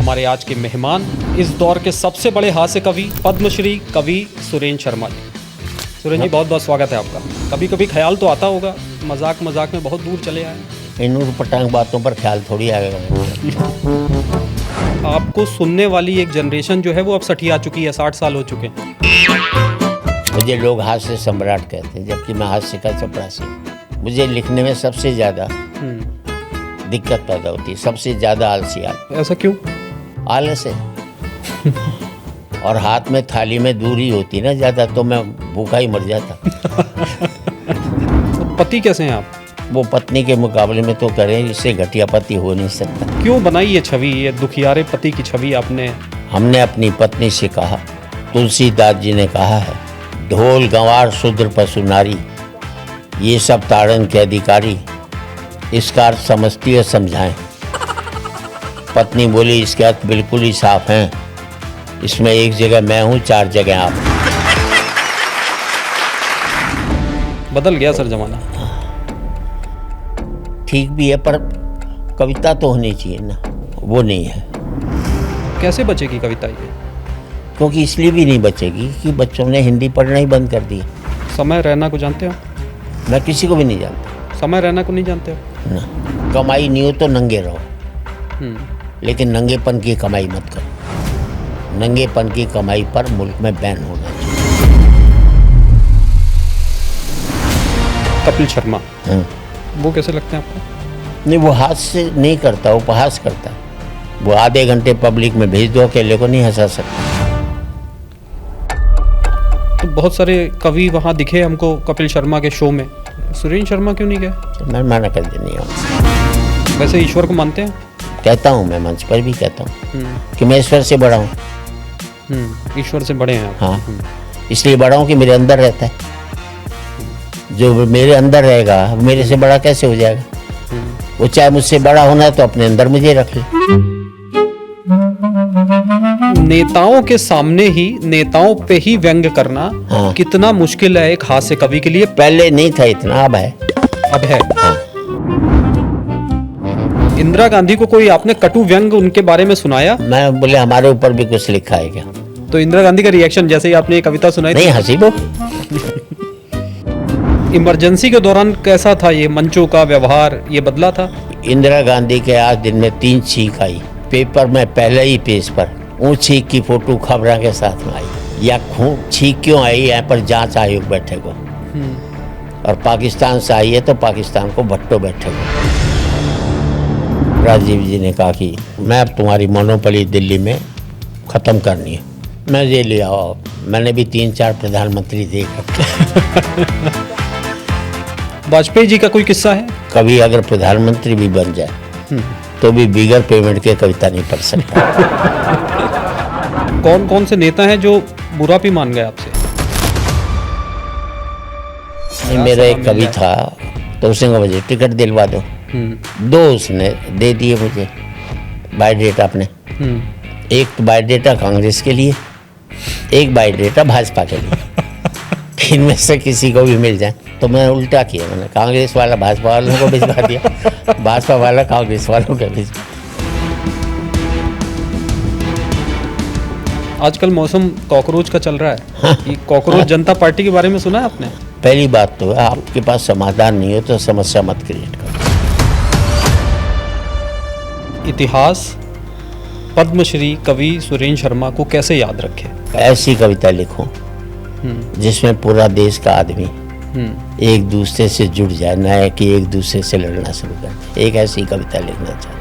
हमारे आज के मेहमान इस दौर के सबसे बड़े हास्य कवि पद्मश्री कवि सुरेंद्र शर्मा जी। सुरेंद्र जी, बहुत बहुत स्वागत है आपका। कभी कभी ख्याल तो आता होगा, मजाक मजाक में बहुत दूर चले आए। इन उटपटांग बातों पर ख्याल थोड़ी आएगा। आपको सुनने वाली एक जनरेशन जो है वो अब सठिया चुकी है, 60 साल हो चुके हैं। मुझे लोग हास्य सम्राट कहते हैं, जबकि मैं हास्य का चपरासी। मुझे लिखने में सबसे ज़्यादा दिक्कत पैदा होती है, सबसे ज़्यादा आलसी ऐसा क्यों? आलस है। और हाथ में थाली में दूरी होती ना ज़्यादा, तो मैं भूखा ही मर जाता। पति कैसे हैं आप? वो पत्नी के मुकाबले में तो करें, इससे घटिया पति हो नहीं सकता। क्यों बनाई ये छवि, ये दुखियारे पति की छवि आपने? हमने अपनी पत्नी से कहा, तुलसीदास जी ने कहा है, ढोल गंवार शूद्र पशु नारी, ये सब ताड़न के अधिकारी, इसका अर्थ समझती है समझाएं। पत्नी बोली, इसके अर्थ बिल्कुल ही साफ हैं, इसमें एक जगह मैं हूँ, 4 जगह आप। बदल गया सर जमाना। ठीक भी है, पर कविता तो होनी चाहिए ना, वो नहीं है। कैसे बचेगी कविता ये? क्योंकि इसलिए भी नहीं बचेगी कि बच्चों ने हिंदी पढ़ना ही बंद कर दिया। समय रहना को जानते हो? मैं किसी को भी नहीं जानता। समय रहना को नहीं जानते हो ना। कमाई नहीं हो तो नंगे रहो, लेकिन नंगेपन की कमाई मत करो। नंगेपन की कमाई पर मुल्क में बैन होना चाहिए। कपिल शर्मा, वो कैसे लगते हैं आपको? नहीं, वो हाथ से नहीं करता, उपहास करता है। वो आधे घंटे पब्लिक में भेज दो, अकेले को नहीं हंसा सकता। तो बहुत सारे कवि वहाँ दिखे हमको कपिल शर्मा के शो में, सुरेंद्र शर्मा क्यों नहीं गए? मैं मना कर देनी हूँ। वैसे ईश्वर को मानते हैं? कहता हूँ, मैं मंच पर भी कहता हूँ कि मैं ईश्वर से बड़ा हूँ। ईश्वर से बड़े हैं आप? हाँ, इसलिए बड़ा हूँ कि मेरे अंदर रहता है। जो मेरे अंदर रहेगा वो मेरे से बड़ा कैसे हो जाएगा? वो चाहे मुझसे बड़ा होना है तो अपने अंदर मुझे रख ले। नेताओं के सामने ही नेताओं पे ही व्यंग करना कितना मुश्किल है एक हास्य कवि के लिए? पहले नहीं था इतना, अब है। अब है। इंदिरा गांधी को कोई आपने कटु व्यंग उनके बारे में सुनाया? मैं बोले, हमारे ऊपर भी कुछ लिखा है क्या? तो इंदिरा गांधी का रिएक्शन, जैसे ही आपने ये कविता सुनाई? नहीं, हंसी वो। इमरजेंसी के दौरान कैसा था ये मंचों का व्यवहार, ये बदला था? इंदिरा गांधी के आज दिन में 3 छींक आई पेपर में, पहले ही पेज पर। वो छींक की फोटो खबरों के साथ में आई। या खून छींक क्यों आई, यहाँ पर जांच आयोग बैठे को। और पाकिस्तान से आई है तो पाकिस्तान को भट्टो बैठे को। राजीव जी ने कहा कि मैं अब तुम्हारी मोनोपोली दिल्ली में ख़त्म करनी है, मैं ये ले आओ। मैंने भी 3-4 प्रधानमंत्री देख रखे। वाजपेयी जी का कोई किस्सा है? कभी अगर प्रधानमंत्री भी बन जाए तो भी बिगर पेमेंट के कविता नहीं पढ़ सकता। कौन कौन से नेता हैं जो बुरा भी मान गए आपसे? मेरा एक कवि था तो उसने कहा मुझे टिकट दिलवा दो। 2 उसने दे दिए मुझे बायोडेटा अपने। एक बायोडेटा कांग्रेस के लिए, एक बायोडेटा भाजपा के लिए। इनमें से किसी को भी मिल जाए तो मैं उल्टा किया, मैंने कांग्रेस वाला भाजपा वालों को भिजवा दिया, भाजपा वाला कांग्रेस वालों को भिजवा। आजकल मौसम कॉकरोच का चल रहा है। ये कॉकरोच जनता पार्टी के बारे में सुना है आपने? पहली बात तो है, आपके पास समाधान नहीं हो तो समस्या मत क्रिएट करो। इतिहास पद्मश्री कवि सुरेंद्र शर्मा को कैसे याद रखे? ऐसी कविता लिखो जिसमें पूरा देश का आदमी एक दूसरे से जुड़ जाए, ना कि एक दूसरे से लड़ना शुरू कर। एक ऐसी कविता लिखना चाहता।